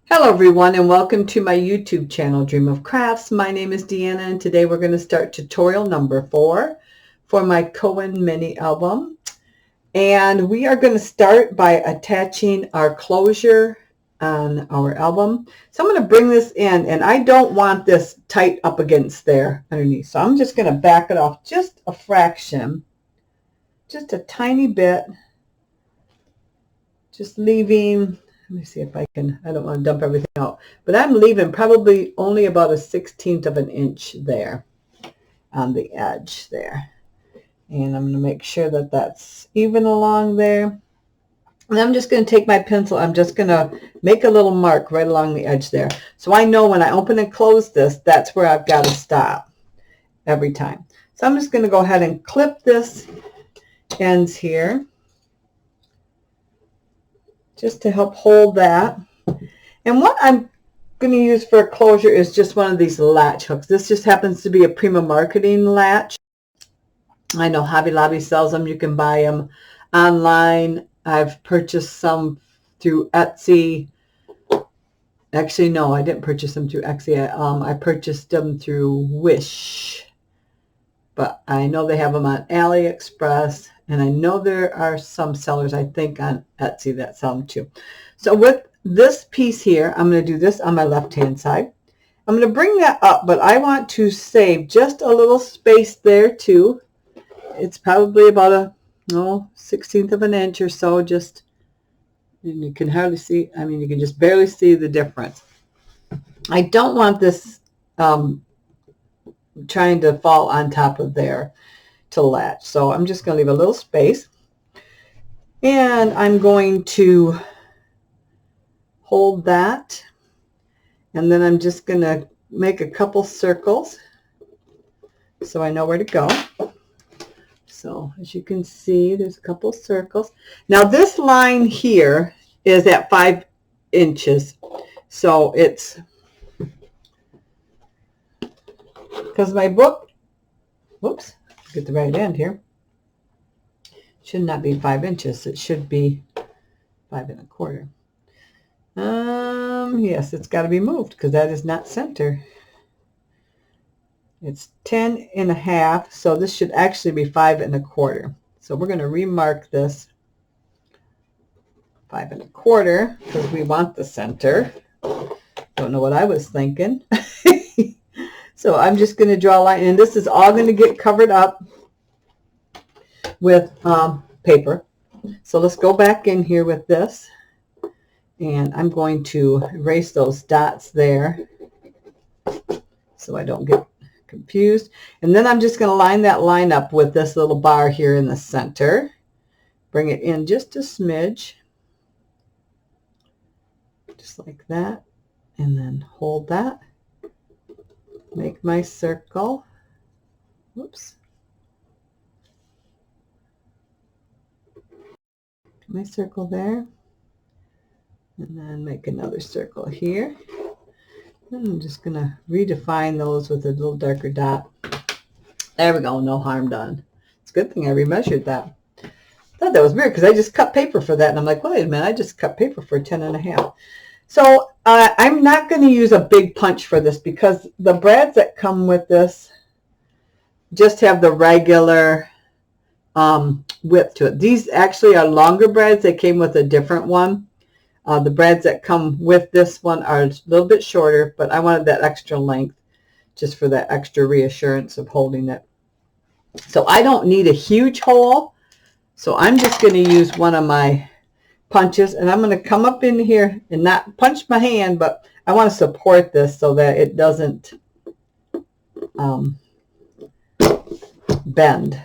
Hello everyone and welcome to my YouTube channel, Dream of Crafts. My name is Deanna and today we're going to start tutorial number 4 for my Kohen mini album. And we are going to start by attaching our closure on our album. So I'm going to bring this in, and I don't want this tight up against there underneath. So I'm just going to back it off just a fraction, just a tiny bit, just leaving. Let me see if I can, I don't want to dump everything out, but I'm leaving probably only about a 1/16 of an inch there on the edge there. And I'm going to make sure that that's even along there. And I'm just going to take my pencil, I'm just going to make a little mark right along the edge there. So I know when I open and close this, that's where I've got to stop every time. So I'm just going to go ahead and clip this ends here, just to help hold that. And what I'm going to use for a closure is just one of these latch hooks. This just happens to be a Prima Marketing latch. I know Hobby Lobby sells them. You can buy them online. I've purchased some through Etsy. Actually, no, I didn't purchase them through Etsy. I purchased them through Wish. But I know they have them on AliExpress. And I know there are some sellers, I think, on Etsy that sell them too. So with this piece here, I'm going to do this on my left-hand side. I'm going to bring that up, but I want to save just a little space there too. It's probably about a 1/16 of an inch or so. Just, and you can hardly see, I mean, you can just barely see the difference. I don't want this trying to fall on top of there to latch. So I'm just going to leave a little space, and I'm going to hold that, and then I'm just going to make a couple circles so I know where to go. So as you can see, there's a couple circles. Now this line here is at 5 inches, so it's because my book, whoops, get the right end here, should not be 5 inches. It should be 5 1/4. Yes, it's got to be moved because that is not center. It's 10 1/2, so this should actually be 5 1/4. So we're going to remark this 5 1/4 because we want the center. Don't know what I was thinking. So I'm just going to draw a line, and this is all going to get covered up with paper. So let's go back in here with this, and I'm going to erase those dots there so I don't get confused. And then I'm just going to line that line up with this little bar here in the center. Bring it in just a smidge, just like that, and then hold that. Make my circle. Whoops. My circle there, and then make another circle here. And I'm just going to redefine those with a little darker dot. There we go. No harm done. It's a good thing I remeasured that. I thought that was weird because I just cut paper for that, and I'm like, wait a minute, I just cut paper for 10 1/2. So I'm not going to use a big punch for this because the brads that come with this just have the regular width to it. These actually are longer brads. They came with a different one. The brads that come with this one are a little bit shorter, but I wanted that extra length just for that extra reassurance of holding it. So I don't need a huge hole, so I'm just going to use one of my punches, and I'm going to come up in here and not punch my hand, but I want to support this so that it doesn't bend.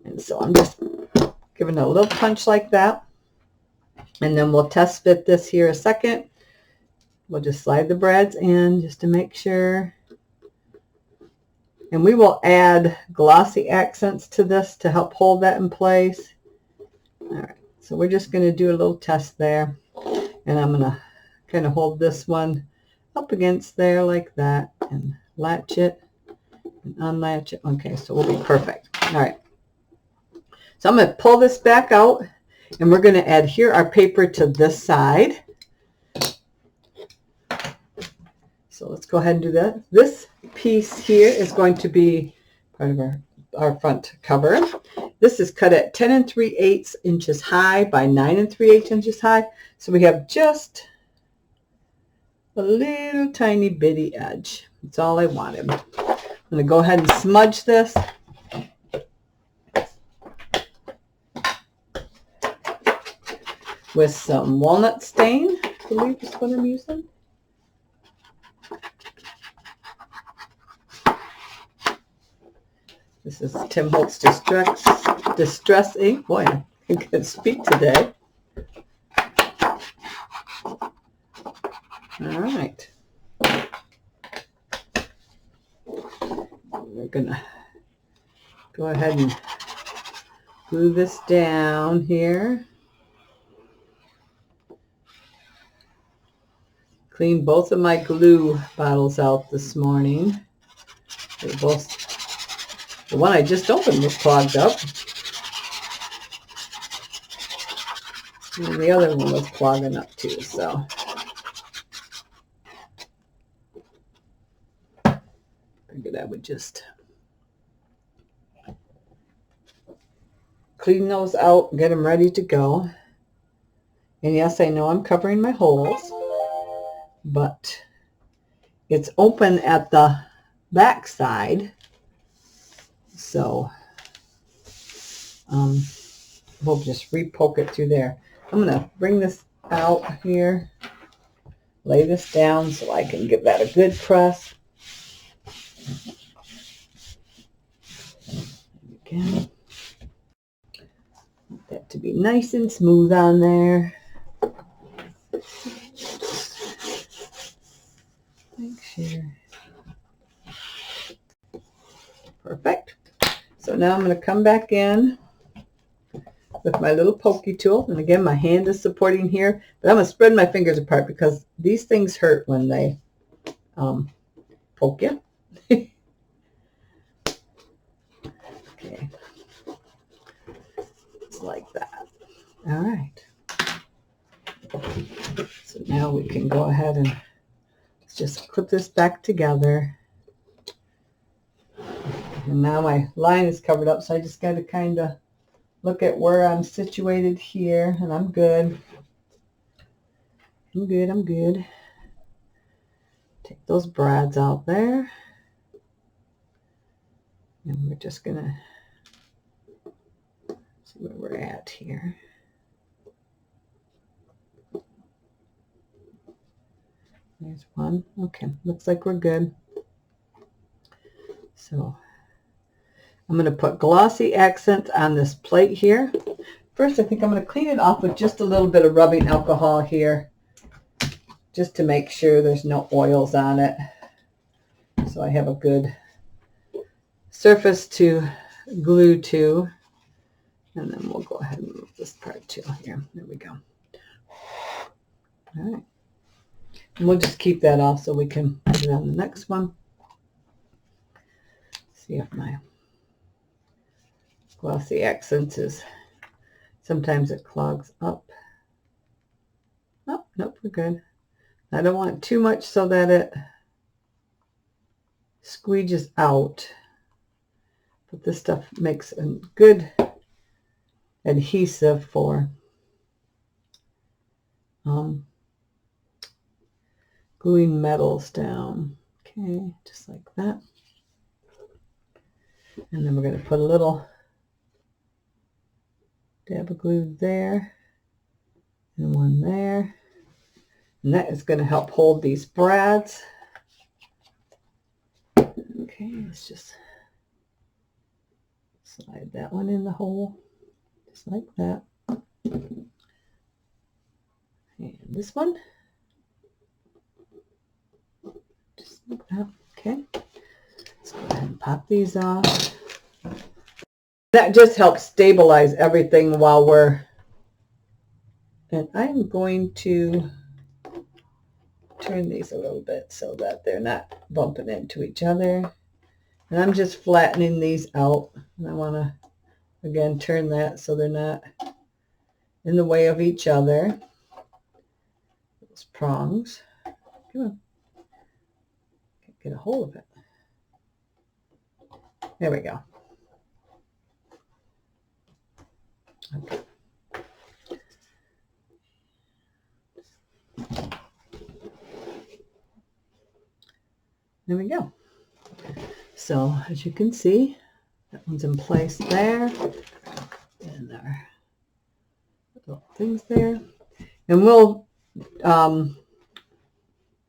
And so I'm just giving it a little punch like that, and then we'll test fit this here a second. We'll just slide the brads in just to make sure, and we will add glossy accents to this to help hold that in place. All right, so we're just going to do a little test there, and I'm going to kind of hold this one up against there like that and latch it and unlatch it. Okay, so we'll be perfect. All right, so I'm going to pull this back out, and we're going to adhere our paper to this side. So let's go ahead and do that. This piece here is going to be part of our front cover. This is cut at 10 3/8 inches high by 9 3/8 inches high. So we have just a little tiny bitty edge. That's all I wanted. I'm going to go ahead and smudge this. With some walnut stain, I believe is what I'm using. This is Tim Holtz Distress Ink. Boy, I can speak today. All right. We're going to go ahead and glue this down here. Cleaned both of my glue bottles out this morning. They're both, the one I just opened was clogged up. And the other one was clogging up too, so. Figured I would just clean those out, get them ready to go. And yes, I know I'm covering my holes, but it's open at the back side, so we'll just re-poke it through there. I'm going to bring this out here, lay this down so I can give that a good press. Again, want that to be nice and smooth on there. Make sure. Perfect. So now I'm going to come back in with my little pokey tool. And again, my hand is supporting here, but I'm going to spread my fingers apart because these things hurt when they poke you. Okay. Just like that. All right. So now we can go ahead and just clip this back together. And now my line is covered up, so I just got to kind of look at where I'm situated here, and I'm good. I'm good. Take those brads out there. And we're just going to see where we're at here. There's one. Okay, looks like we're good. So I'm going to put glossy accent on this plate here. First, I think I'm going to clean it off with just a little bit of rubbing alcohol here, just to make sure there's no oils on it. So I have a good surface to glue to. And then we'll go ahead and move this part too here. There we go. All right. And we'll just keep that off so we can put it on the next one. See if my glossy accents is, sometimes it clogs up. Oh, nope, we're good. I don't want too much so that it squeeges out. But this stuff makes a good adhesive for gluing metals down. Okay, just like that. And then we're going to put a little dab of glue there and one there. And that is going to help hold these brads. Okay, let's just slide that one in the hole, just like that. And this one, just like that. Okay, let's go ahead and pop these off. That just helps stabilize everything while we're, and I'm going to turn these a little bit so that they're not bumping into each other. And I'm just flattening these out. And I want to, again, turn that so they're not in the way of each other. Those prongs. Come on. get a hold of it. There we go. Okay. There we go. So as you can see, that one's in place there. And our little things there. And we'll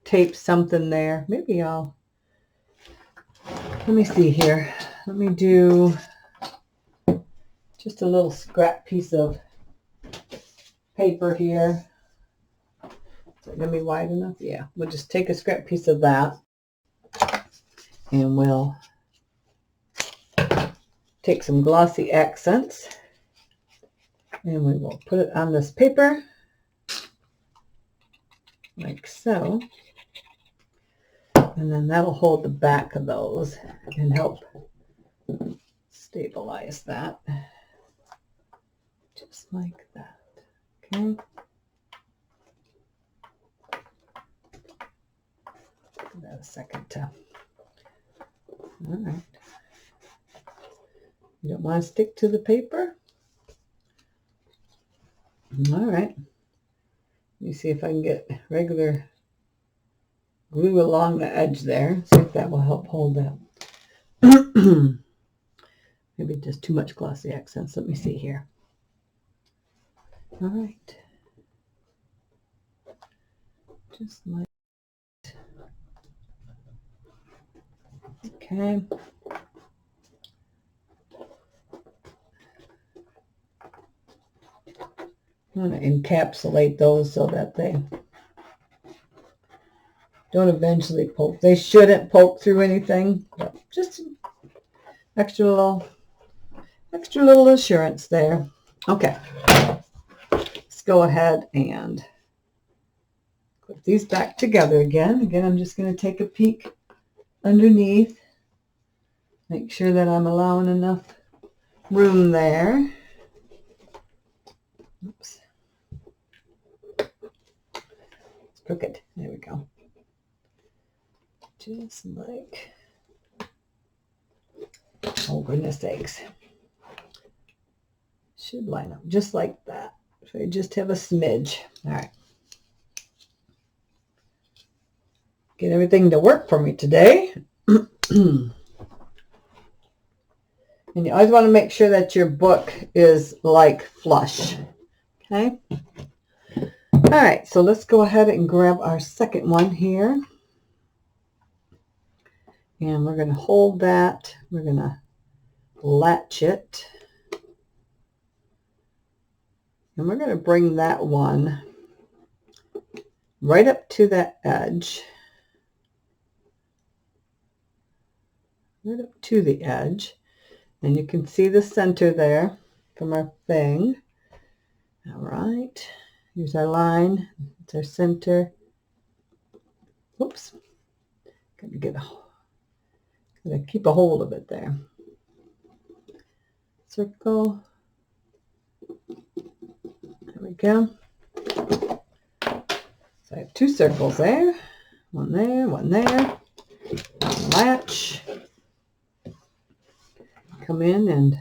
tape something there. Maybe let me see here. Let me do just a little scrap piece of paper here. Is it going to be wide enough? Yeah. We'll just take a scrap piece of that and we'll take some glossy accents and we will put it on this paper like so. And then that'll hold the back of those and help stabilize that. Just like that. Okay. Give that a second to. All right. You don't want to stick to the paper? All right. Let me see if I can get regular glue along the edge there. See if that will help hold that. Maybe just too much glossy accents. Let me see here. All right. Just like that. Okay. I'm going to encapsulate those so that they don't eventually poke. They shouldn't poke through anything, but just extra little assurance there. Okay. Let's go ahead and put these back together again. Again, I'm just going to take a peek underneath. Make sure that I'm allowing enough room there. Oops. It's crooked. There we go. Just like, oh goodness sakes. Should line up just like that. So I just have a smidge. All right. Get everything to work for me today. And you always want to make sure that your book is like flush. Okay. All right. So let's go ahead and grab our second one here. And we're going to hold that. We're going to latch it. And we're going to bring that one right up to that edge. Right up to the edge. And you can see the center there from our thing. All right. Here's our line. It's our center. Whoops. Gotta keep a hold of it there. Circle. There we go. So I have two circles there. One there, one there. Latch. Come in and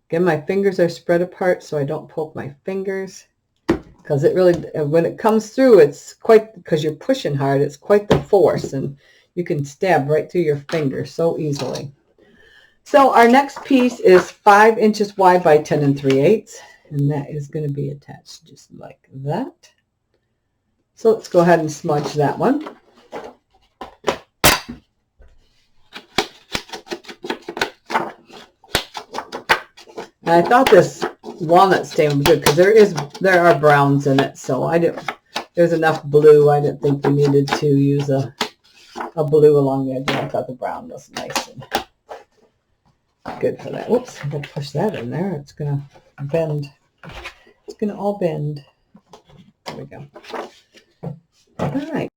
again, my fingers are spread apart so I don't poke my fingers. Because it really, when it comes through, it's quite, because you're pushing hard, it's quite the force. And you can stab right through your fingers so easily. So our next piece is 5 inches wide by 10 3/8. And that is going to be attached just like that. So let's go ahead and smudge that one. And I thought this walnut stain was good because there are browns in it. So there's enough blue. I didn't think we needed to use a blue along the edge. I thought the brown was nice and good for that. Whoops, I'm going to push that in there. It's going to bend. It's going to all bend. There we go. All right.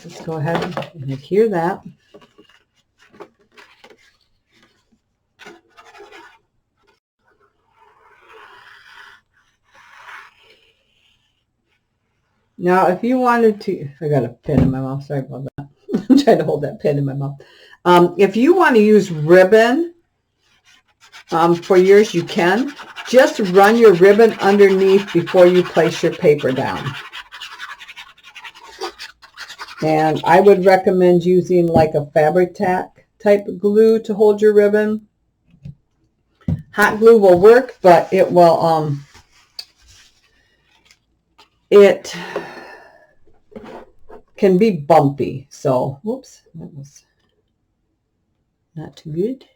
Let's go ahead and adhere that. Now, if you wanted to, I got a pin in my mouth. Sorry about that. I'm trying to hold that pin in my mouth. If you want to use ribbon for yours, you can. Just run your ribbon underneath before you place your paper down. And I would recommend using like a fabric tack type of glue to hold your ribbon. Hot glue will work, but it will, it can be bumpy. So, whoops, that was not too good.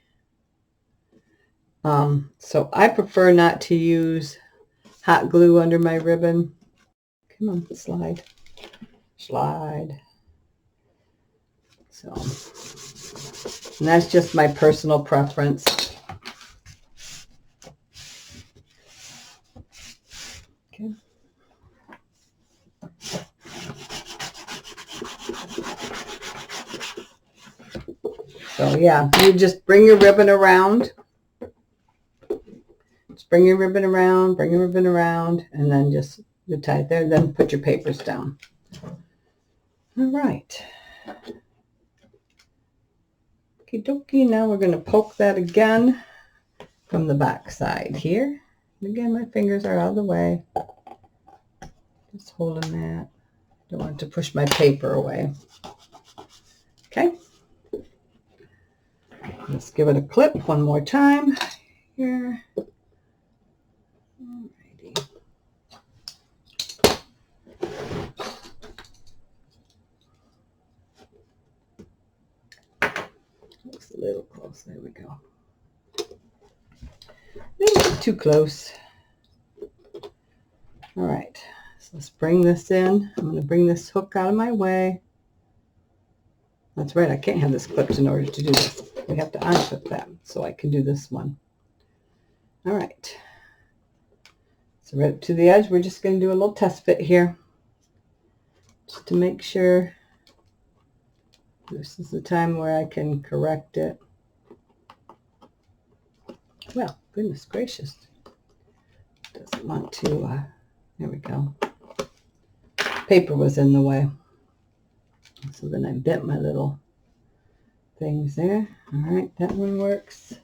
So I prefer not to use hot glue under my ribbon. Come on, slide. Slide. So, and that's just my personal preference. Okay. So yeah, you just bring your ribbon around. Just bring your ribbon around, and then just you tie it there, then put your papers down. All right. Okie dokie, now we're going to poke that again from the back side here. And again, my fingers are out of the way. Just holding that. Don't want to push my paper away. Okay. Let's give it a clip one more time here. Alrighty. Looks a little close. There we go. Maybe too close. All right. So let's bring this in. I'm going to bring this hook out of my way. That's right. I can't have this clipped in order to do this. We have to unclip that so I can do this one. All right. So right up to the edge, we're just going to do a little test fit here. Just to make sure this is the time where I can correct it. Well, goodness gracious. Doesn't want to, there we go. Paper was in the way. So then I bent my little things there. All right, that one works.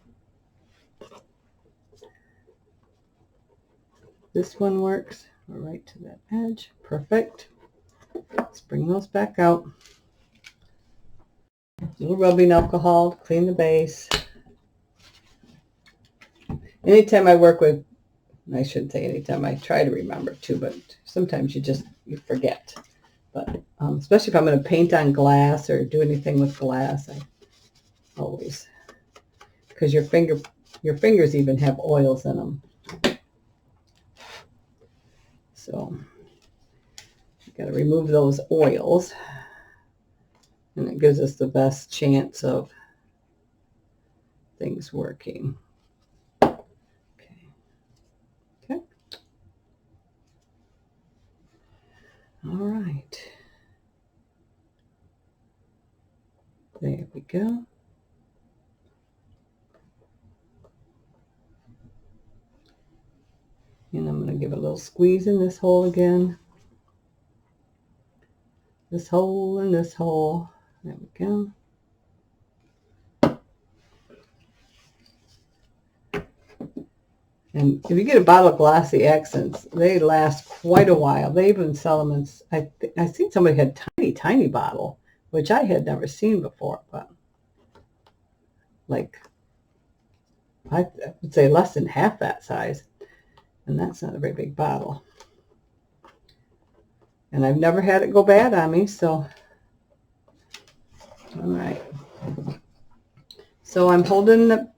This one works. We're right to that edge. Perfect. Let's bring those back out. A little rubbing alcohol to clean the base. Anytime I work with, I shouldn't say anytime, I try to remember too, but sometimes you forget. But especially if I'm going to paint on glass or do anything with glass, I always, because your fingers even have oils in them. So you got to remove those oils, and it gives us the best chance of things working. Okay. All right. There we go. And I'm going to give a little squeeze in this hole again. This hole and this hole. There we go. And if you get a bottle of glossy accents, they last quite a while. They even sell them in, I seen somebody had tiny bottle, which I had never seen before, but like, I would say less than half that size. And that's not a very big bottle. And I've never had it go bad on me, so. All right. So I'm holding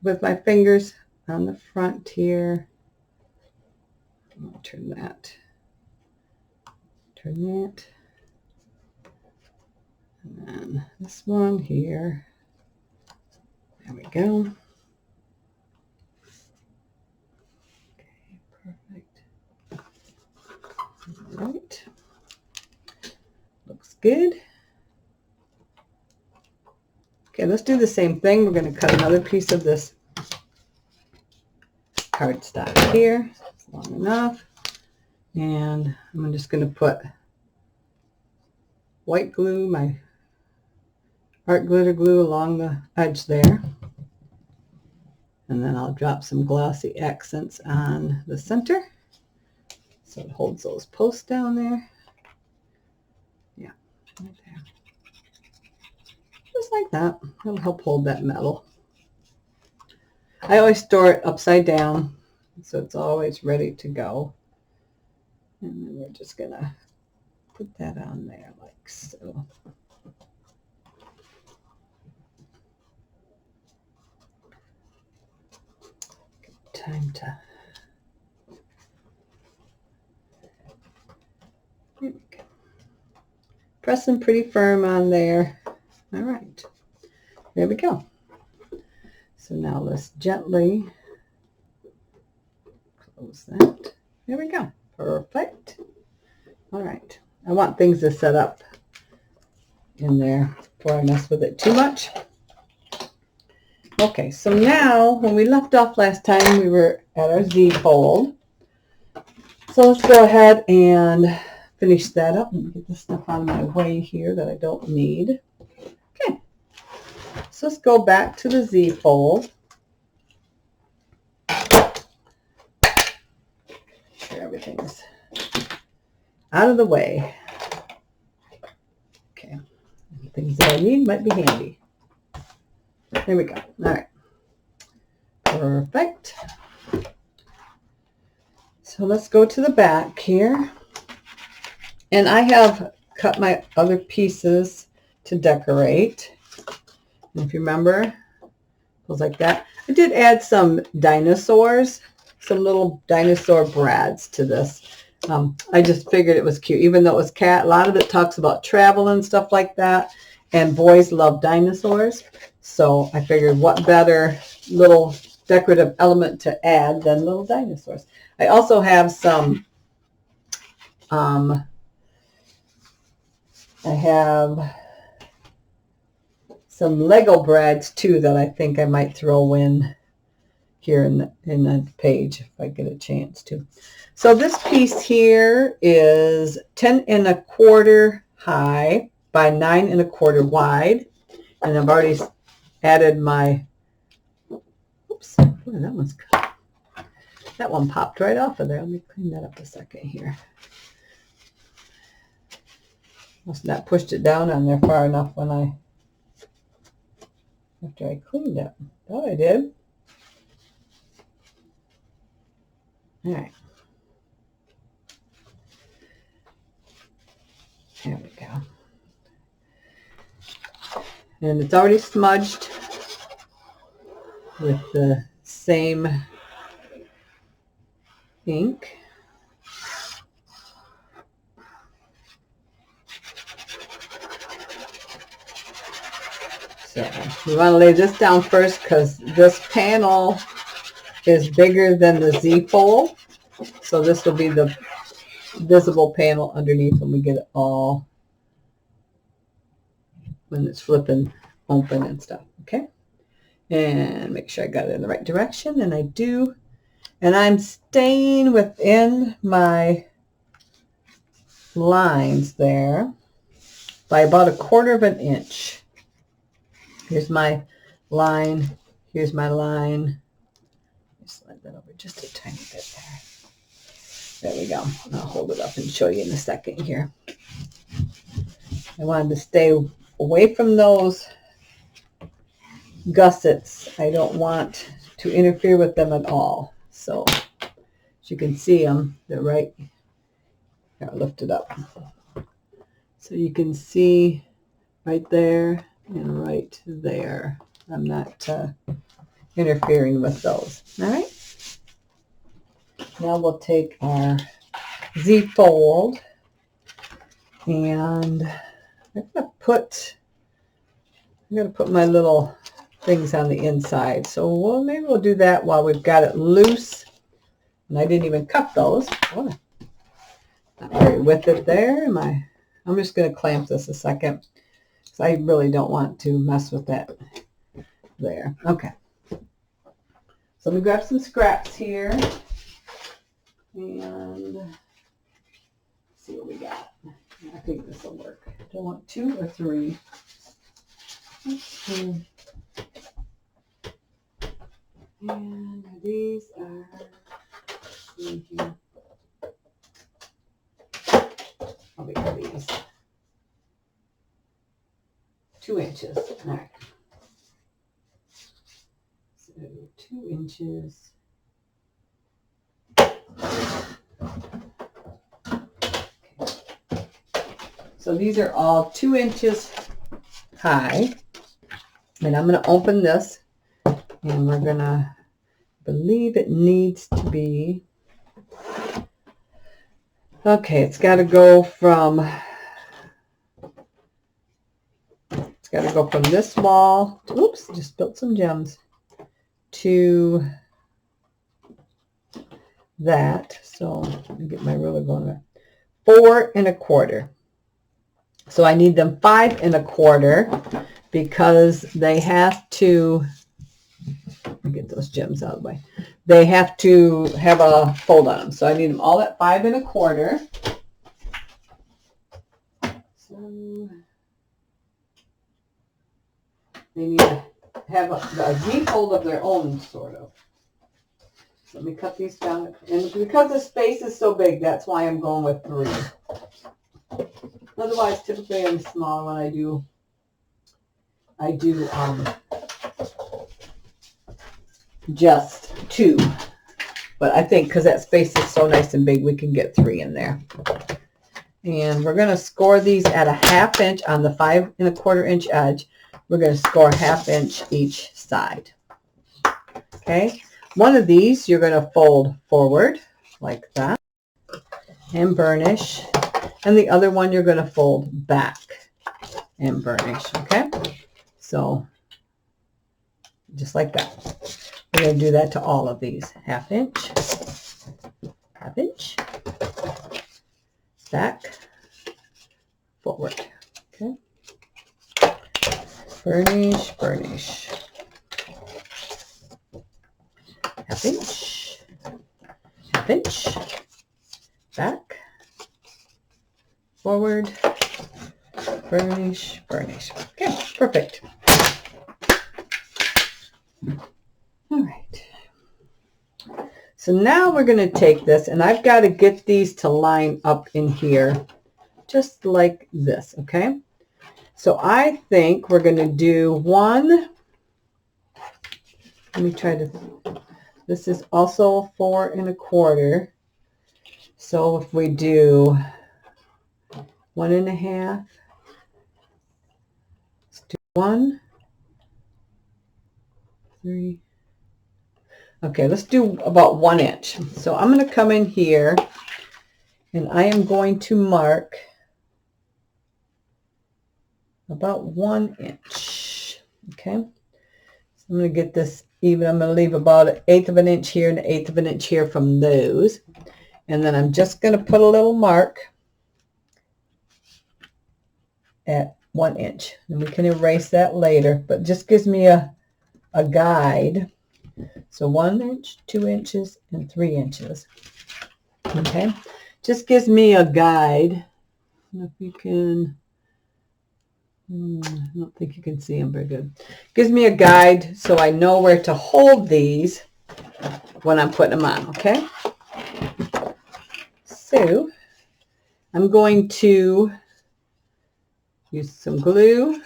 with my fingers on the front here. I'm going to turn that. And then this one here. There we go. All right. Looks good. Okay, let's do the same thing. We're going to cut another piece of this cardstock here. It's long enough. And I'm just going to put white glue, my art glitter glue along the edge there. And then I'll drop some glossy accents on the center. So it holds those posts down there. Yeah, right there. Just like that. It'll help hold that metal. I always store it upside down, so it's always ready to go. And then we're just going to put that on there like so. Time to... There we go. Pressing pretty firm on there. All right. There we go. So now let's gently close that. There we go. Perfect. All right. I want things to set up in there before I mess with it too much. Okay, so now when we left off last time, we were at our Z fold. So let's go ahead and finish that up and get this stuff out of my way here that I don't need. Okay, so let's go back to the Z fold. Make sure everything's out of the way. Okay, things that I need might be handy. There we go. All right. Perfect. So let's go to the back here. And I have cut my other pieces to decorate. And if you remember, it was like that. I did add some dinosaurs, some little dinosaur brads to this. I just figured it was cute, even though it was cat. A lot of it talks about travel and stuff like that. And boys love dinosaurs. So I figured what better little decorative element to add than little dinosaurs. I also have some, I have some Lego brads too that I think I might throw in here in the page if I get a chance to. So this piece here is 10 1/4 high by 9 1/4 wide. And I've already added my, oops, boy, that one popped right off of there. Let me clean that up a second here. Must not pushed it down on there far enough after I cleaned it. Oh, I did. All right. There we go. And it's already smudged with the same ink. So we want to lay this down first because this panel is bigger than the Z fold. So this will be the visible panel underneath when we get it all, when it's flipping open and stuff. Okay. And make sure I got it in the right direction. And I do. And I'm staying within my lines there by about 1/4 inch. Here's my line. Here's my line. Slide that over just a tiny bit there. There we go. I'll hold it up and show you in a second here. I wanted to stay away from those gussets. I don't want to interfere with them at all. So as you can see them, they're right. Here, I'll lift it up. So you can see right there and right there. I'm not interfering with those. All right. Now we'll take our Z fold and I'm going to put my little things on the inside. So maybe we'll do that while we've got it loose. And I didn't even cut those. Oh, not very with it there. I'm just going to clamp this a second because I really don't want to mess with that there. Okay. So let me grab some scraps here. And think this will work. Do I want 2 or 3? Let's see. And these are, let's see here. I'll make these 2 inches. All right. So 2 inches. So these are all 2 inches high. And I'm going to open this, and we're going to believe it needs to be, okay, it's got to go from this wall, to, oops, just spilled some gems, to that. So let me get my ruler going there. 4 1/4. So I need them 5 1/4 because they have to, let me get those gems out of the way. They have to have a fold on them. So I need them all at 5 1/4. So they need to have a V-fold of their own, sort of. So let me cut these down. And because the space is so big, that's why I'm going with 3. Otherwise, typically I'm small when I do just 2. But I think because that space is so nice and big, we can get 3 in there. And we're going to score these at a 1/2 inch on the 5 1/4 inch edge. We're going to score 1/2 inch each side. Okay. One of these you're going to fold forward like that and burnish. And the other one you're going to fold back and burnish. Okay. So just like that. We're going to do that to all of these. 1/2 inch, 1/2 inch, back, forward. Okay. Burnish, burnish. 1/2 inch, 1/2 inch, back, forward, burnish, burnish. Okay, perfect. All right. So now we're going to take this, and I've got to get these to line up in here just like this, okay? So I think we're going to do 1. Let me try to, this is also 4 1/4. So if we do 1 1/2, let's do 1, 3. Okay, let's do about 1 inch. So I'm going to come in here and I am going to mark about 1 inch. Okay, so I'm going to get this even. I'm going to leave about 1/8 of an inch here and 1/8 of an inch here from those. And then I'm just going to put a little mark at 1 inch. And we can erase that later, but just gives me a guide. So 1 inch, 2 inches, and 3 inches. Okay, just gives me a guide. I don't know if you can, I don't think you can see them very good. Gives me a guide so I know where to hold these when I'm putting them on, okay? So I'm going to use some glue.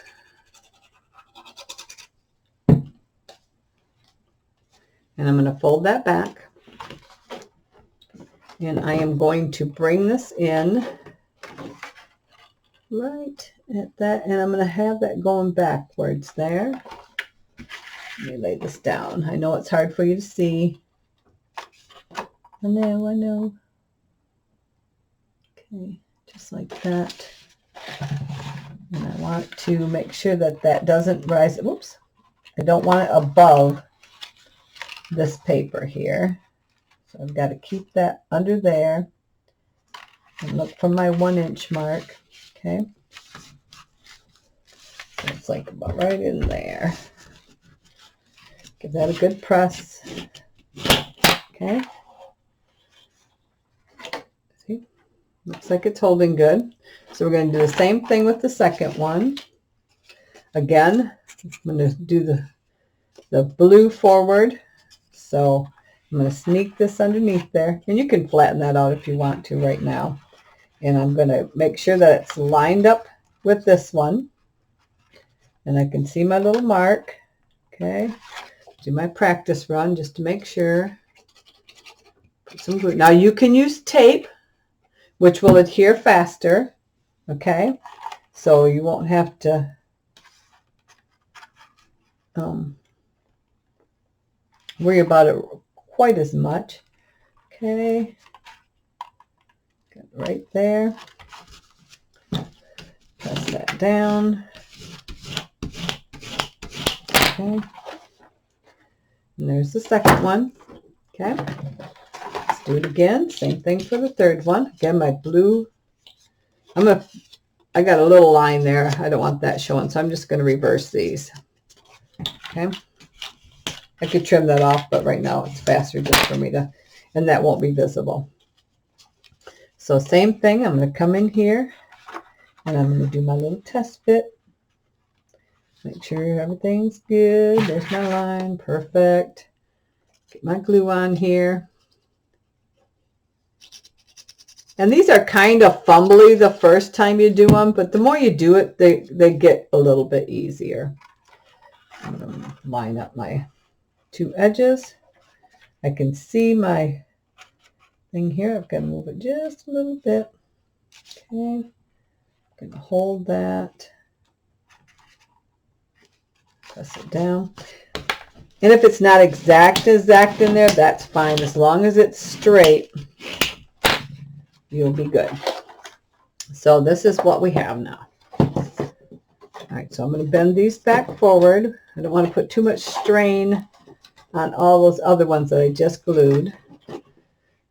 And I'm going to fold that back. And I am going to bring this in right at that. And I'm going to have that going backwards there. Let me lay this down. I know it's hard for you to see. I know. Okay, just like that. And I want to make sure that that doesn't rise. Whoops. I don't want it above this paper here. So I've got to keep that under there and look for my 1 inch mark. Okay. So it's like about right in there. Give that a good press. Okay. See? Looks like it's holding good. So we're going to do the same thing with the second one. Again, I'm going to do the blue forward. So I'm going to sneak this underneath there. And you can flatten that out if you want to right now. And I'm going to make sure that it's lined up with this one. And I can see my little mark. Okay. Do my practice run just to make sure. Put some glue. Now you can use tape, which will adhere faster. Okay. So you won't have to worry about it quite as much. Okay. Got it right there. Press that down. Okay. And there's the second one. Okay. Let's do it again. Same thing for the third one. Again, my blue. I got a little line there. I don't want that showing, so I'm just going to reverse these. Okay. I could trim that off, but right now it's faster just for me to, and that won't be visible. So same thing. I'm going to come in here and I'm going to do my little test fit. Make sure everything's good. There's my line. Perfect. Get my glue on here. And these are kind of fumbly the first time you do them, but the more you do it, they get a little bit easier. I'm going to line up my two edges. I can see my thing here. I've got to move it just a little bit. Okay. I'm going to hold that. Press it down. And if it's not exact in there, that's fine. As long as it's straight, you'll be good. So this is what we have now. All right, so I'm going to bend these back forward. I don't want to put too much strain on all those other ones that I just glued.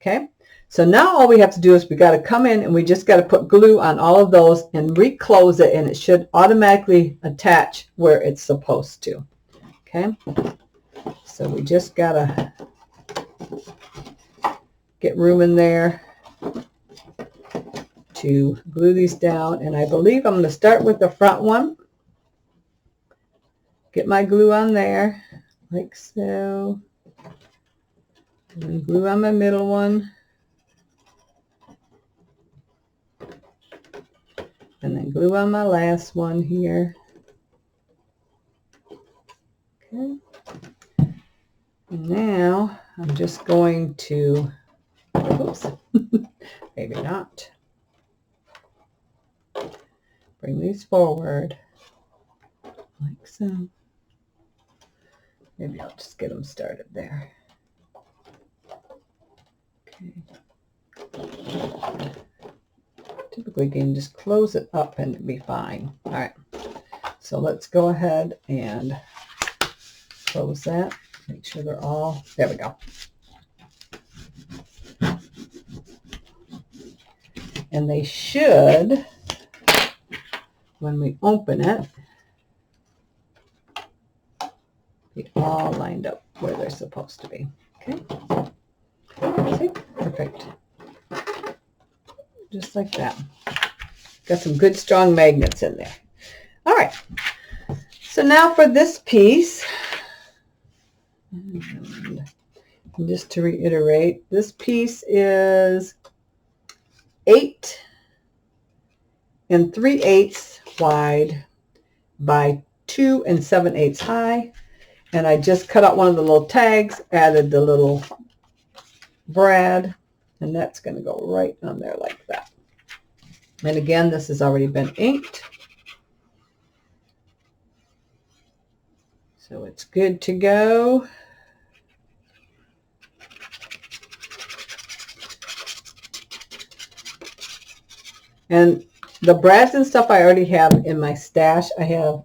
Okay, so now all we have to do is we got to come in and we just got to put glue on all of those and reclose it, and it should automatically attach where it's supposed to. Okay, so we just got to get room in there to glue these down. And I believe I'm going to start with the front one. Get my glue on there, like so. And then glue on my middle one. And then glue on my last one here. Okay. And now I'm just going to, oops, maybe not. Bring these forward, like so. Maybe I'll just get them started there. Okay. Typically you can just close it up and it'll be fine. All right, so let's go ahead and close that. Make sure they're all, there we go. And they should, when we open it, be all lined up where they're supposed to be. Okay. See? Perfect. Just like that. Got some good strong magnets in there. All right. So now for this piece, and just to reiterate, this piece is 8 3/8 wide by 2 7/8 high. And I just cut out one of the little tags, added the little brad, and that's going to go right on there like that. And again, this has already been inked. So it's good to go. And the brads and stuff I already have in my stash. I have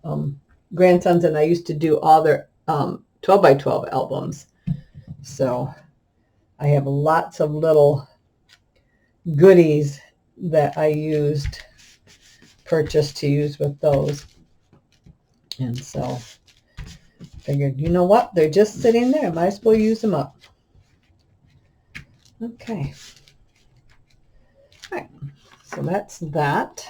grandsons, and I used to do all their 12 by 12 albums. So I have lots of little goodies that I purchased to use with those. And so figured, you know what? They're just sitting there. Might as well use them up. Okay. All right. So that's that.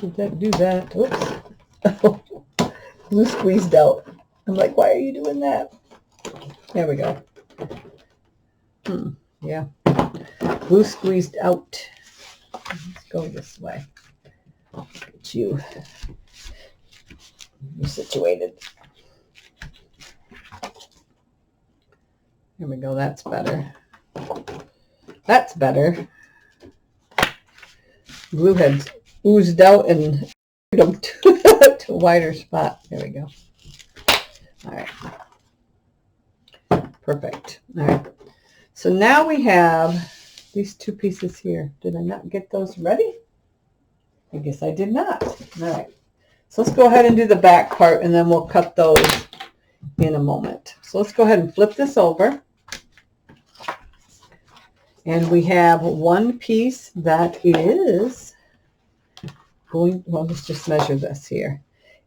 Did that do that? Oops. Glue squeezed out. I'm like, why are you doing that? There we go. Yeah. Glue squeezed out. Let's go this way. Get you situated. There we go. That's better. That's better. Glue had oozed out and to a wider spot. There we go. All right. Perfect. All right. So now we have these two pieces here. Did I not get those ready? I guess I did not. All right. So let's go ahead and do the back part, and then we'll cut those in a moment. So let's go ahead and flip this over. And we have one piece that is going, well, let's just measure this here.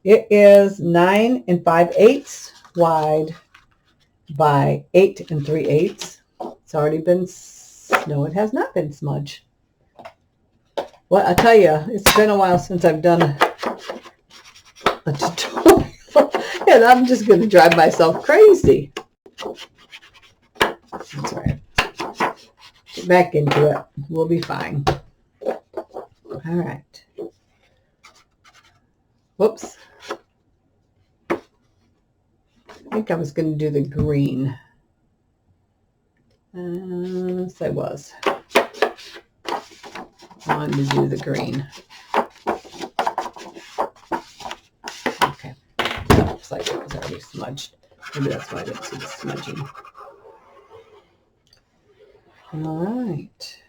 It is 9 5/8 wide by 8 3/8. It's already been, no, it has not been smudged. Well, I tell you, it's been a while since I've done a tutorial, and I'm just going to drive myself crazy. That's right. Get back into it. We'll be fine. All right. Whoops. I think I was going to do the green. Yes, I was. I wanted to do the green. Okay. Looks like it was already smudged. Maybe that's why I didn't see the smudging. All right.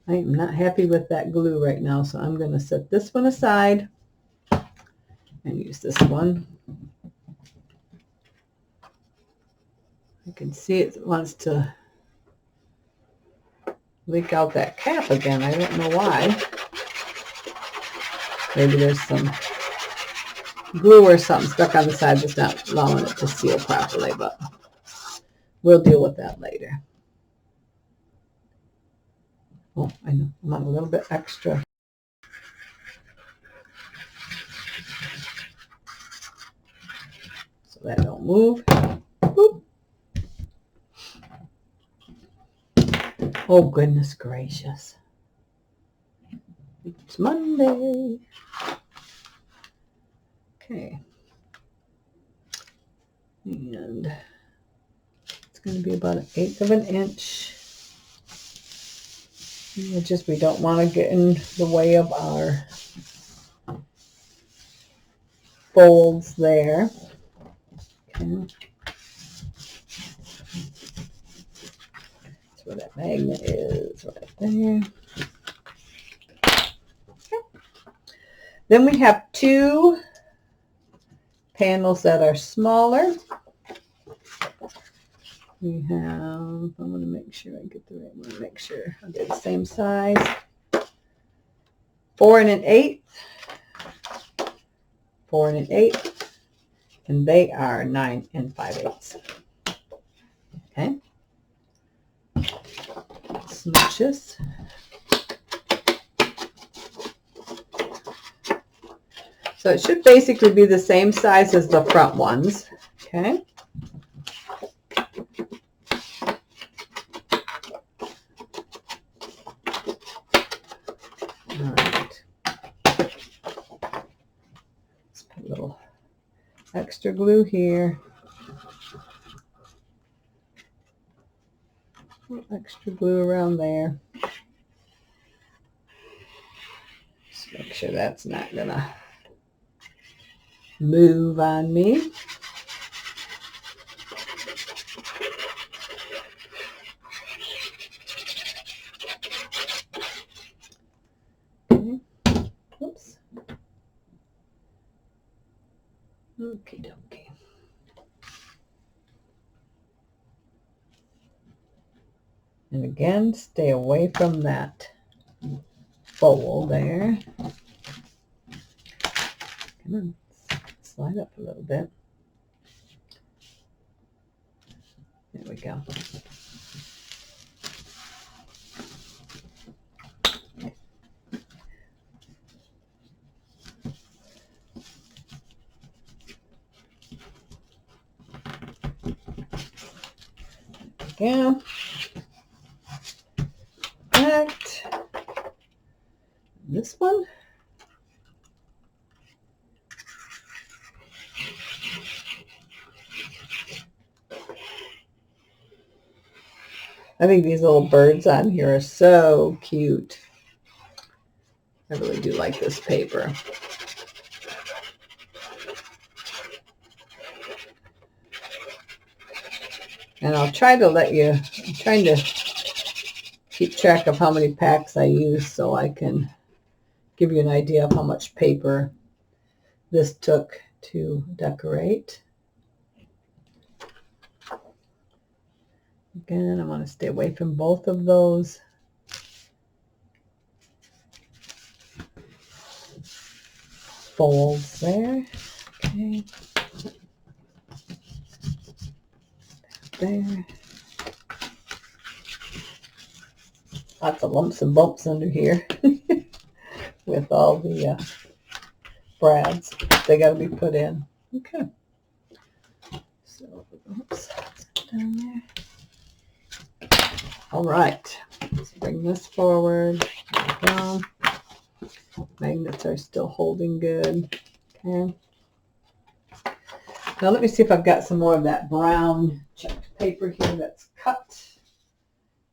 I am not happy with that glue right now, so I'm going to set this one aside and use this one. I can see it wants to leak out that cap again. I don't know why. Maybe there's some glue or something stuck on the side that's not allowing it to seal properly, but we'll deal with that later. Oh, I know. I want a little bit extra. So that don't move. Boop. Oh, goodness gracious. It's Monday. Okay. And it's going to be about 1/8 of an inch. It's just we don't want to get in the way of our folds there. Okay. That's where that magnet is, right there. Okay. Then we have two panels that are smaller. We have, I want to make sure I get the right one, make sure I get the same size. 4 1/8, 4 1/8, and they are 9 5/8. Okay. Smooch this. So it should basically be the same size as the front ones. Okay. Extra glue here. Extra glue around there. Just make sure that's not gonna move on me. Okay. Oops. Okie dokie. And again, stay away from that bowl there. Come on, slide up a little bit. There we go. Again. Next. This one. I think these little birds on here are so cute. I really do like this paper. And I'll try to I'm trying to keep track of how many packs I use so I can give you an idea of how much paper this took to decorate. Again, I want to stay away from both of those. Folds there. Okay. There. Lots of lumps and bumps under here with all the brads. They got to be put in. Okay. So, oops, down there. All right. Let's bring this forward. There we go. Magnets are still holding good. Okay. Now let me see if I've got some more of that brown checked paper here that's cut.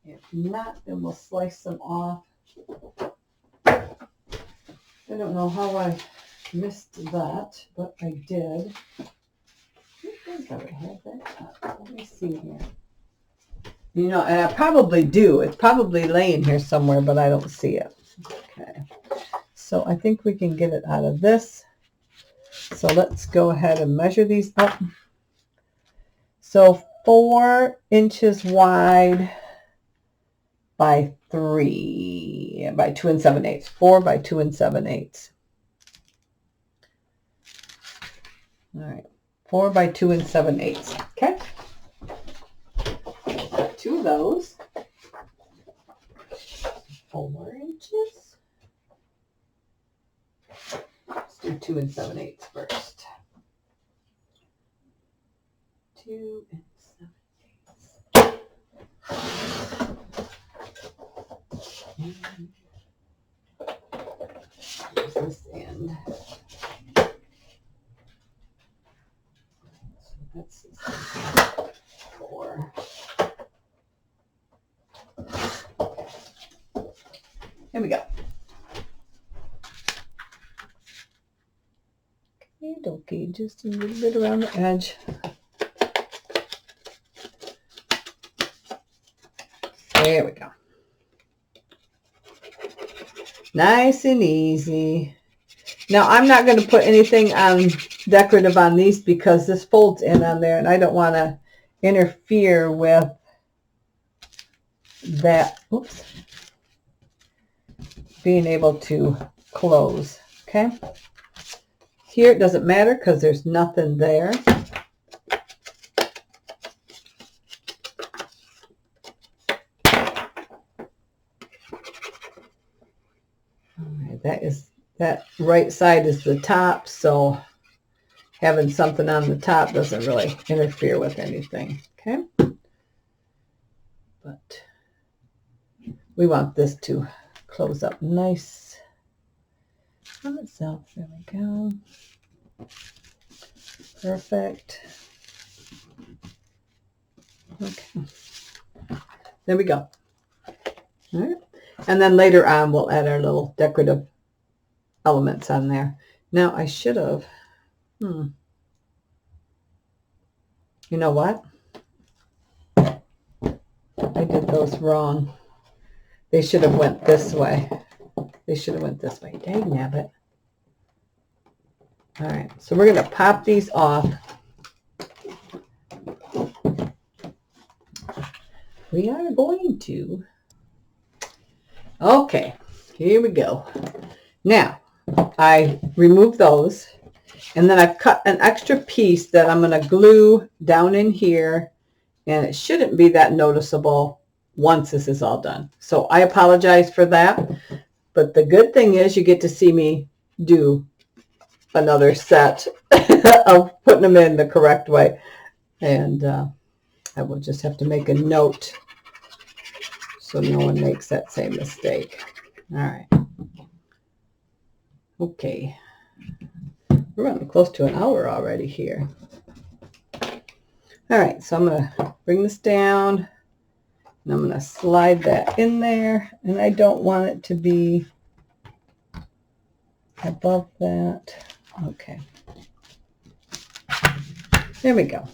If not, then we'll slice them off. I don't know how I missed that, but I did. I think I would have that up. Let me see here. You know, and I probably do. It's probably laying here somewhere, but I don't see it. Okay. So I think we can get it out of this. So let's go ahead and measure these up. So 4 inches wide by 3, by 2 7/8. 4 by 2 7/8. All right. 4 by 2 7/8. Okay. Got 2 of those. 4 inches. Let's do 2 7/8 first. 2 7/8. Here's this end. So that's 4. Here we go. Okay, just a little bit around the edge. There we go. Nice and easy. Now, I'm not going to put anything decorative on these because this folds in on there, and I don't want to interfere with that. Oops. Being able to close. Okay. Here, it doesn't matter because there's nothing there. That right side is the top, so having something on the top doesn't really interfere with anything, okay? But we want this to close up nice on itself. There we go. Perfect. Okay. There we go. All right. And then later on, we'll add our little decorative elements on there. Now, I should have, you know what? I did those wrong. They should have went this way. They should have went this way. Dang nabbit. All right, so we're going to pop these off. We are going to. Okay, here we go. Now, I removed those, and then I've cut an extra piece that I'm going to glue down in here And it shouldn't be that noticeable once this is all done. So I apologize for that. But the good thing is you get to see me do another set of putting them in the correct way. And I will just have to make a note so no one makes that same mistake. All right. Okay. We're running close to an hour already here. All right, so I'm going to bring this down, and I'm going to slide that in there, and I don't want it to be above that. Okay. There we go.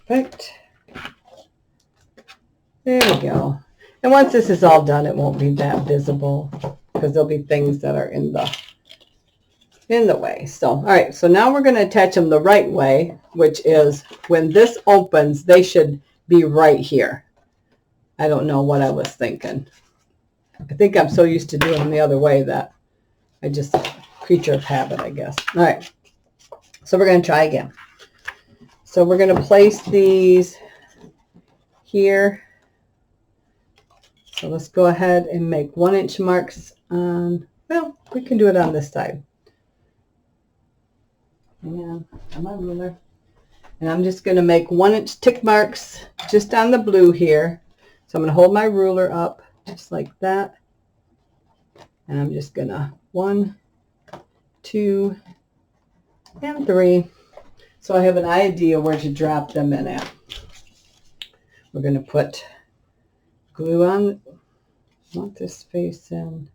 Perfect. There we go. And once this is all done, it won't be that visible because there'll be things that are in the way. So, all right, so now we're going to attach them the right way, which is when this opens, they should be right here. I don't know what I was thinking. I think I'm so used to doing them the other way that I just, creature of habit, I guess. All right, so we're going to try again. So we're going to place these here. So let's go ahead and make 1-inch marks on, well, we can do it on this side. And on my ruler. And I'm just going to make 1-inch tick marks just on the blue here. So I'm going to hold my ruler up just like that. And I'm just going to 1, 2, and 3. So I have an idea where to drop them in at. We're going to put glue on. I want this face in.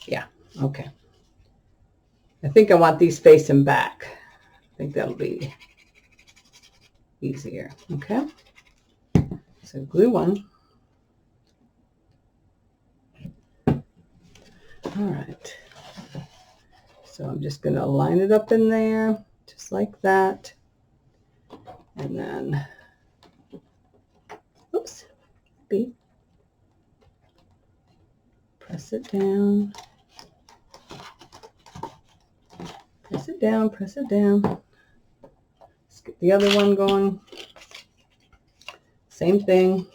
Yeah, okay. I think I want these facing back. I think that'll be easier. Okay. So glue one. All right. So I'm just going to line it up in there, just like that. And then, oops, press it down. Press it down, press it down. Let's get the other one going. Same thing.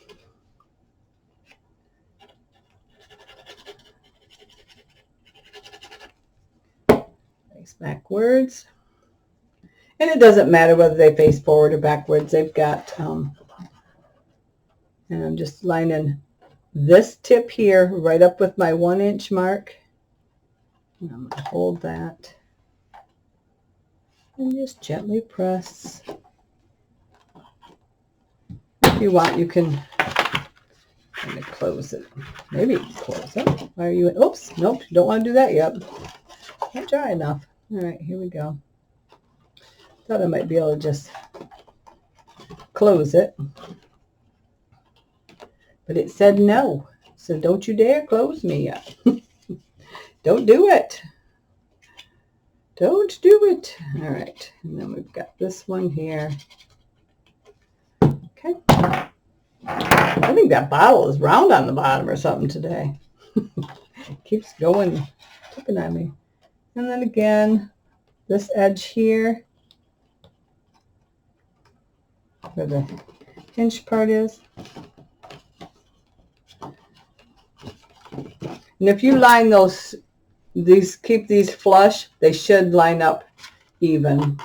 Face backwards. And it doesn't matter whether they face forward or backwards. They've got, and I'm just lining this tip here right up with my 1-inch mark. And I'm going to hold that. And just gently press. If you want, you can kind of close it. Maybe close it. Why are you? Oops, nope, don't want to do that yet. Not dry enough. All right, here we go. Thought I might be able to just close it. But it said no. So don't you dare close me yet. Don't do it. Don't do it. All right. And then we've got this one here. Okay. I think that bottle is round on the bottom or something today. Keeps going, tipping at me. And then again, this edge here, where the inch part is. And if you line keep these flush, they should line up even.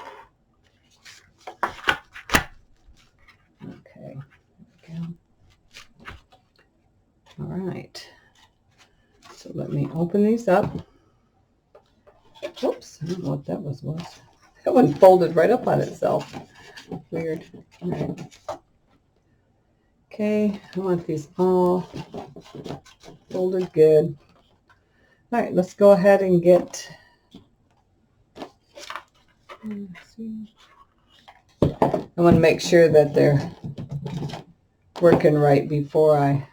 Okay. All right. So let me open these up. Oops, I don't know what that was. That one folded right up on itself. Weird. All right. Okay, I want these all folded good. All right, let's go ahead and get, I want to make sure that they're working right before I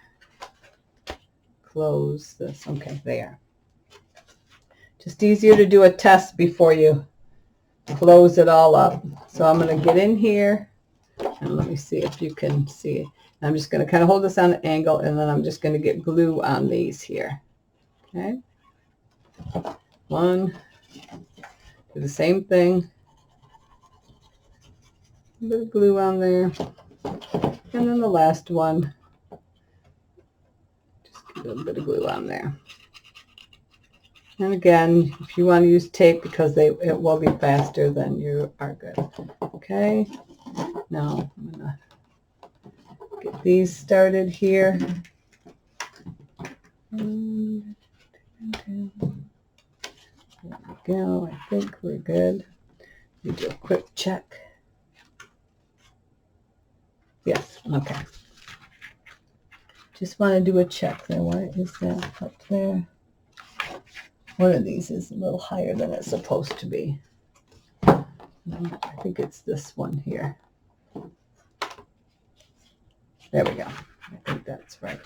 close this. Okay, there. Just easier to do a test before you close it all up. So I'm going to get in here, and let me see if you can see it. I'm just going to kind of hold this on an angle, and then I'm just going to get glue on these here. Okay. One, do the same thing A bit of glue on there. And then the last one, just get a little bit of glue on there. And again, if you want to use tape because it will be faster, then you are good. Okay, now I'm going to get these started here. There we go. I think we're good. Let me do a quick check. Yes, okay. Just want to do a check there. Why is that up there? One of these is a little higher than it's supposed to be. I think it's this one here. There we go. I think that's right.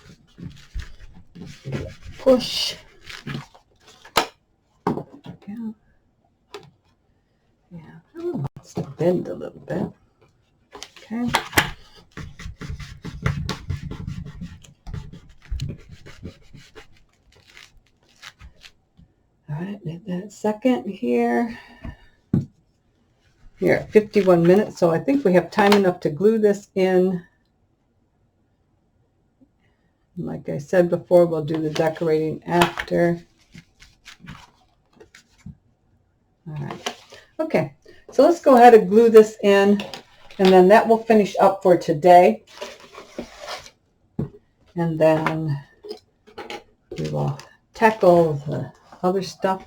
Push. There we go. Yeah, it wants to bend a little bit. Okay. All right, let that second here. Here at 51 minutes, so I think we have time enough to glue this in. Like I said before, we'll do the decorating after. All right. Okay, so let's go ahead and glue this in, and then that will finish up for today. And then we will tackle the other stuff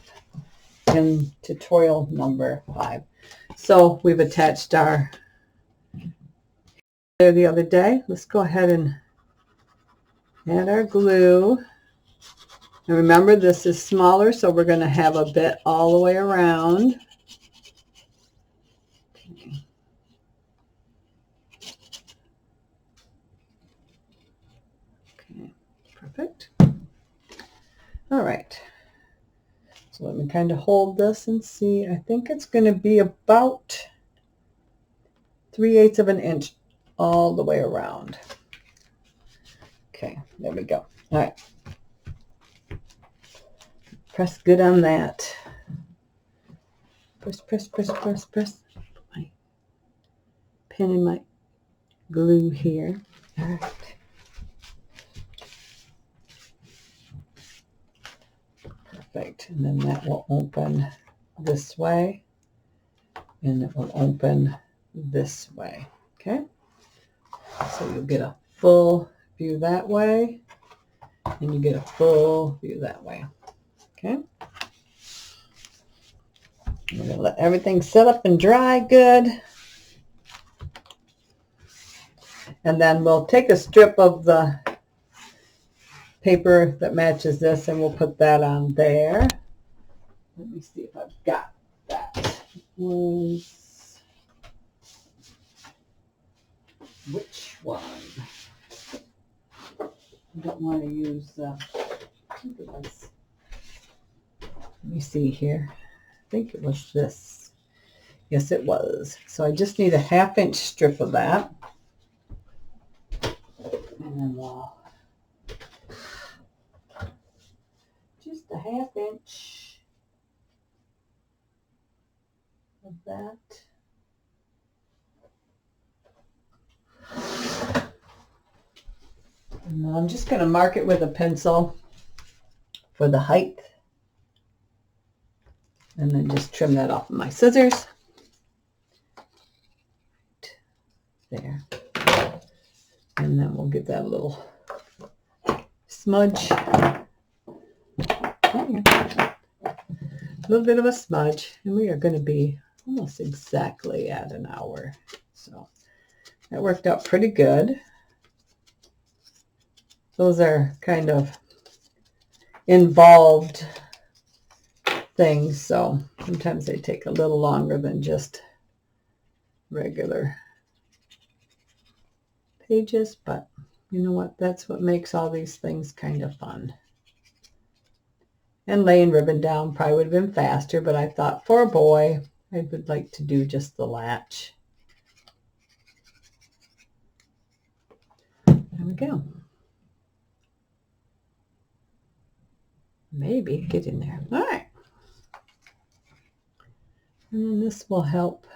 in tutorial number 5. So we've attached our there the other day. Let's go ahead and add our glue. And remember, this is smaller, so we're going to have a bit all the way around. Okay, perfect. All right. So let me kind of hold this and see. I think it's going to be about 3/8 of an inch all the way around. Okay, there we go. All right. Press good on that. Press, press, press, press, press. Put my pen in my glue here. All right. Perfect. And then that will open this way, and it will open this way. Okay. So you'll get a full view that way, and you get a full view that way. Okay. We're going to let everything set up and dry good. And then we'll take a strip of the paper that matches this, and we'll put that on there. Let me see if I've got that. It was which one? I don't want to use, I think it was, let me see here. I think it was this. Yes, it was. So I just need a 1/2 inch strip of that. And then we'll just a 1/2 inch of that. And I'm just going to mark it with a pencil for the height. And then just trim that off with my scissors. There. And then we'll give that a little smudge. A little bit of a smudge. And we are going to be almost exactly at an hour. So that worked out pretty good. Those are kind of involved things, so sometimes they take a little longer than just regular pages, but you know what? That's what makes all these things kind of fun. And laying ribbon down probably would have been faster, but I thought for a boy, I would like to do just the latch. There we go. Maybe get in there. All right. And then this will help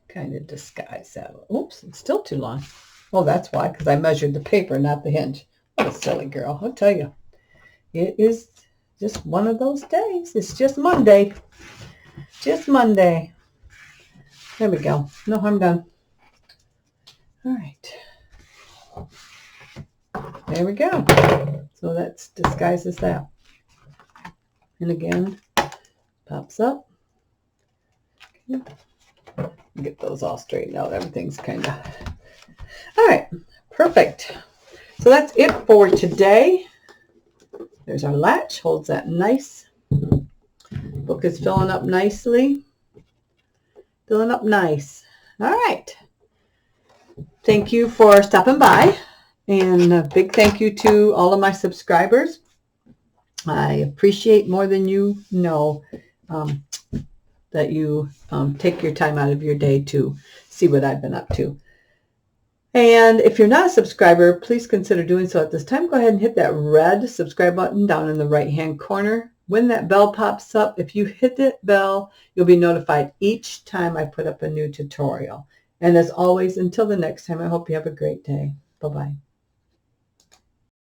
kind of disguise that. Oops, it's still too long. Oh, that's why, because I measured the paper, not the hinge. What a silly girl, I'll tell you. It is just one of those days. It's just Monday. Just Monday. There we go. No harm done. All right. There we go. So that disguises that. And again, pops up. Okay. Get those all straightened out. Everything's kind of... All right. Perfect. So that's it for today. There's our latch. Holds that nice. Book is filling up nicely. Filling up nice. All right. Thank you for stopping by. And a big thank you to all of my subscribers. I appreciate more than you know that you take your time out of your day to see what I've been up to. And if you're not a subscriber, please consider doing so at this time. Go ahead and hit that red subscribe button down in the right-hand corner. When that bell pops up, if you hit that bell, you'll be notified each time I put up a new tutorial. And as always, until the next time, I hope you have a great day. Bye-bye.